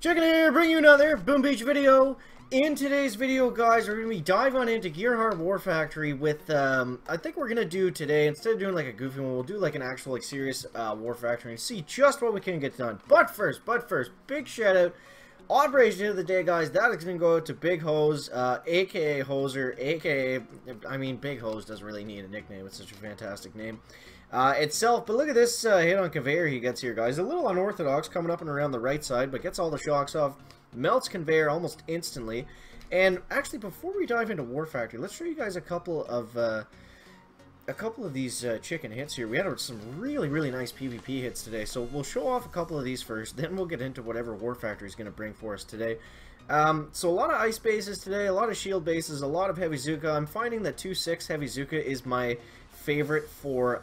Chicken here, bring you another Boom Beach video. In today's video, guys, we're going to be diving on into Gearhart War Factory with, I think we're going to do today, instead of doing like a goofy one, we'll do like an actual, like, serious War Factory and see just what we can get done. But first, big shout out, Operation of the day, guys. That is going to go out to Big Hose, aka Hoser, aka, I mean, Big Hose doesn't really need a nickname, it's such a fantastic name. Itself, but look at this hit on conveyor he gets here, guys. A little unorthodox, coming up and around the right side, but gets all the shocks off. Melts conveyor almost instantly. And actually, before we dive into War Factory, let's show you guys a couple of these chicken hits here. We had some really nice PvP hits today, so we'll show off a couple of these first, then we'll get into whatever War Factory is going to bring for us today. So a lot of ice bases today, a lot of shield bases, a lot of heavy Zuka. I'm finding that 2.6 heavy Zuka is my favorite for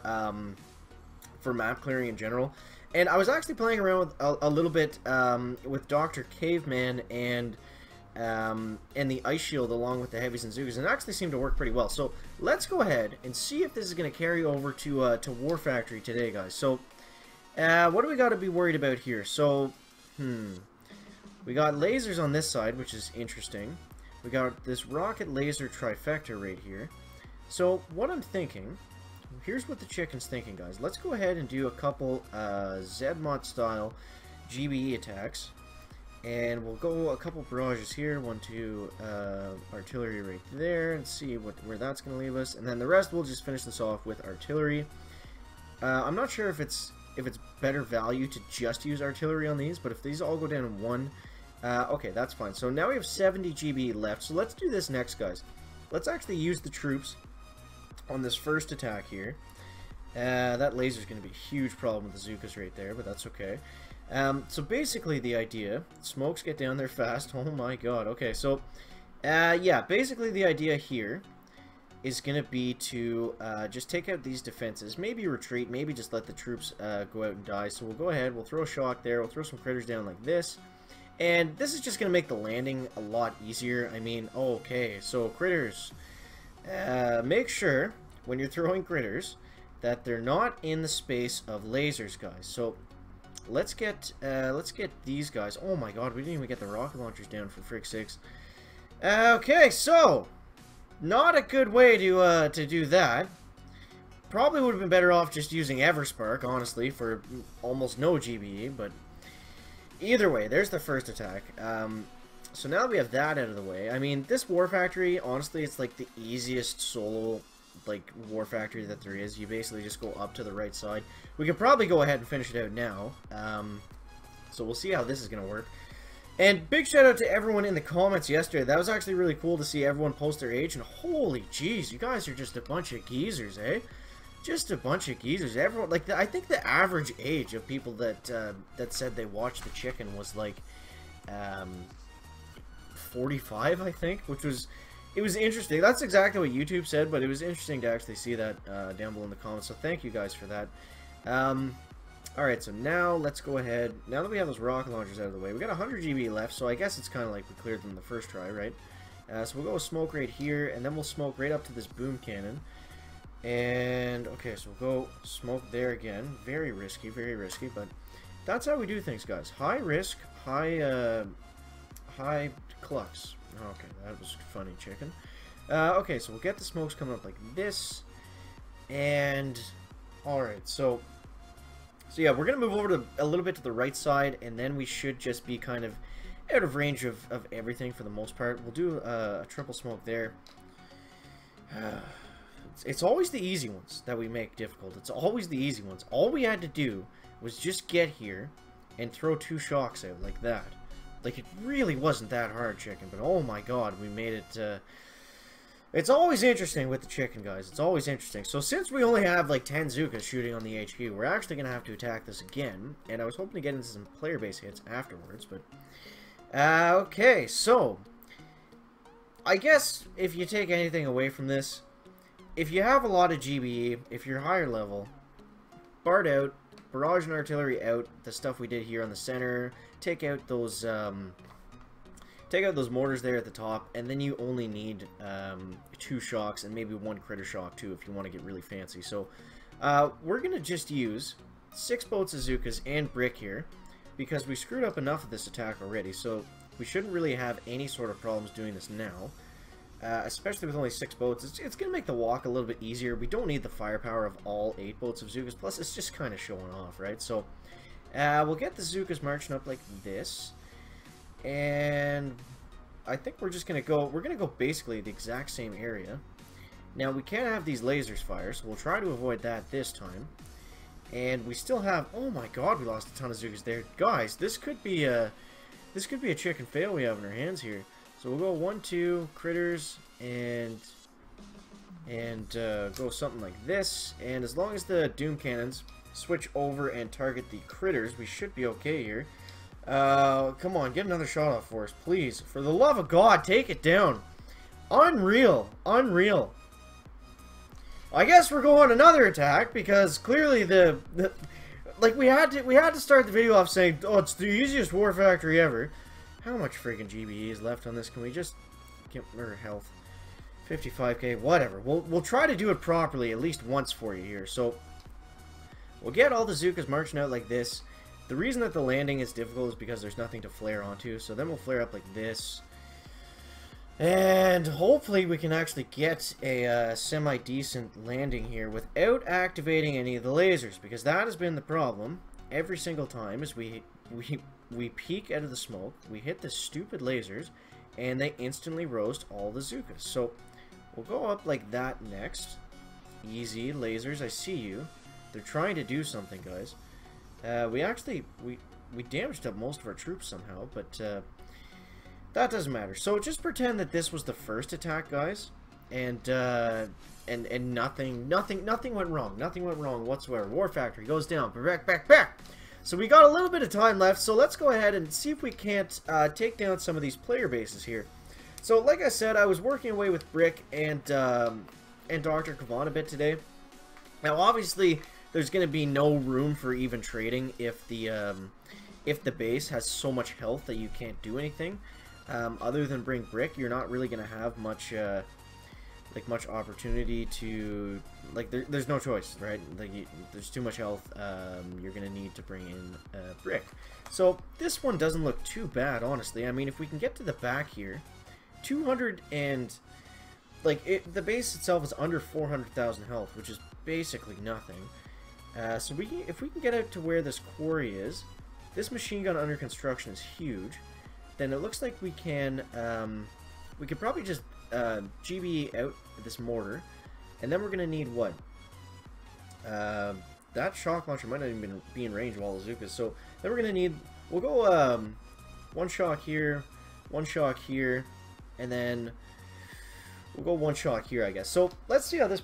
map clearing in general. And I was actually playing around with a little bit with Dr. Caveman and the Ice Shield along with the Heavies and Zukas, and it actually seemed to work pretty well. So let's go ahead and see if this is going to carry over to War Factory today, guys. So what do we got to be worried about here? So, we got lasers on this side, which is interesting. We got this rocket laser trifecta right here. So what I'm thinking, here's what the chicken's thinking, guys. Let's go ahead and do a couple Zedmont style GBE attacks. And we'll go a couple barrages here, 1, 2 artillery right there, and see where that's going to leave us. And then the rest, we'll just finish this off with artillery. I'm not sure if it's better value to just use artillery on these, but if these all go down in one, okay, that's fine. So now we have 70 GBE left. So let's do this next, guys. Let's actually use the troops on this first attack here. That laser is going to be a huge problem with the Zukas right there, but that's okay. So basically the idea, smokes get down there fast. Oh my god. Okay, so yeah, basically the idea here is going to be to just take out these defenses, maybe retreat, maybe just let the troops go out and die. So we'll go ahead, we'll throw a shock there, we'll throw some critters down like this, and this is just going to make the landing a lot easier. I mean, okay, so critters, make sure when you're throwing critters that they're not in the space of lasers, guys. So let's get these guys. Oh my god, we didn't even get the rocket launchers down, for frick's sakes. Okay, so not a good way to do that. Probably would have been better off just using Everspark, honestly, for almost no GBE, but either way, there's the first attack. So now that we have that out of the way, I mean, this War Factory, honestly, it's like the easiest solo, like, War Factory that there is. You basically just go up to the right side. We could probably go ahead and finish it out now. So we'll see how this is going to work. And big shout out to everyone in the comments yesterday. That was actually really cool to see everyone post their age. And holy jeez, you guys are just a bunch of geezers, eh? Just a bunch of geezers. Everyone, like, I think the average age of people that that said they watched the chicken was like 45, I think, which was, it was interesting. That's exactly what YouTube said, but it was interesting to actually see that down below in the comments. So thank you guys for that. Alright, so now let's go ahead. Now that we have those rocket launchers out of the way, we got 100 GB left, so I guess it's kind of like we cleared them the first try, right? So we'll go with smoke right here, and then we'll smoke right up to this boom cannon. And, okay, so we'll go smoke there again. Very risky, but that's how we do things, guys. High risk, high clucks. Okay, that was funny, chicken. Okay, so we'll get the smokes coming up like this. And, alright, so yeah, we're going to move over to a little bit to the right side, and then we should just be kind of out of range of everything for the most part. We'll do a triple smoke there. It's always the easy ones that we make difficult. It's always the easy ones. All we had to do was just get here and throw 2 shocks out like that. Like, it really wasn't that hard, chicken, but oh my god, we made it, it's always interesting with the chicken, guys. It's always interesting. So since we only have like 10 Zukas shooting on the HQ, we're actually going to have to attack this again, and I was hoping to get into some player base hits afterwards, but okay, so I guess if you take anything away from this, if you have a lot of GBE, if you're higher level, Bard out, barrage and artillery out, the stuff we did here on the center, take out those mortars there at the top, and then you only need 2 shocks and maybe 1 critter shock too if you want to get really fancy. So we're gonna just use 6 boats of Zukas and brick here. because we screwed up enough of this attack already, so we shouldn't really have any sort of problems doing this now. Especially with only 6 boats, it's going to make the walk a little bit easier. We don't need the firepower of all 8 boats of Zookas, plus it's just kind of showing off, right? So, we'll get the Zookas marching up like this, and I think we're just going to go, basically the exact same area. Now, we can't have these lasers fire, so we'll try to avoid that this time. And we still have, oh my god, we lost a ton of Zookas there. Guys, this could be a chicken fail we have in our hands here. So we'll go 1, 2, critters, and go something like this. And as long as the Doom Cannons switch over and target the critters, we should be okay here. Come on, get another shot off for us, please. For the love of God, take it down. Unreal. Unreal. I guess we're going another attack, because clearly like we had to start the video off saying, oh, it's the easiest war factory ever. How much freaking GBE is left on this? Can we just get our health? 55k, whatever. We'll try to do it properly at least once for you here. So we'll get all the Zookas marching out like this. The reason that the landing is difficult is because there's nothing to flare onto. So then we'll flare up like this. And hopefully we can actually get a semi-decent landing here without activating any of the lasers, because that has been the problem every single time. Is we peek out of the smoke, we hit the stupid lasers, and they instantly roast all the Zookas. So we'll go up like that next. Easy, lasers, I see you. They're trying to do something, guys. We damaged up most of our troops somehow, but that doesn't matter. So just pretend that this was the first attack, guys, and nothing went wrong. Nothing went wrong whatsoever. War factory goes down. Back. So we got a little bit of time left. So let's go ahead and see if we can't take down some of these player bases here. So like I said, I was working away with Brick and Dr. Kavan a bit today. Now obviously there's going to be no room for even trading if the base has so much health that you can't do anything. Other than bring Brick, you're not really going to have much much opportunity to, like, there's no choice, right? Like, there's too much health. You're going to need to bring in Brick. So this one doesn't look too bad, honestly. I mean, if we can get to the back here, 200 and, like, the base itself is under 400,000 health, which is basically nothing. So if we can get out to where this quarry is, this machine gun under construction is huge. Then it looks like we can, we could probably just GB out this mortar, and then we're going to need what? That shock launcher might not even be in range of all the Zookas, so then we're going to need, we'll go one shock here, and then we'll go one shock here, I guess. So let's see how this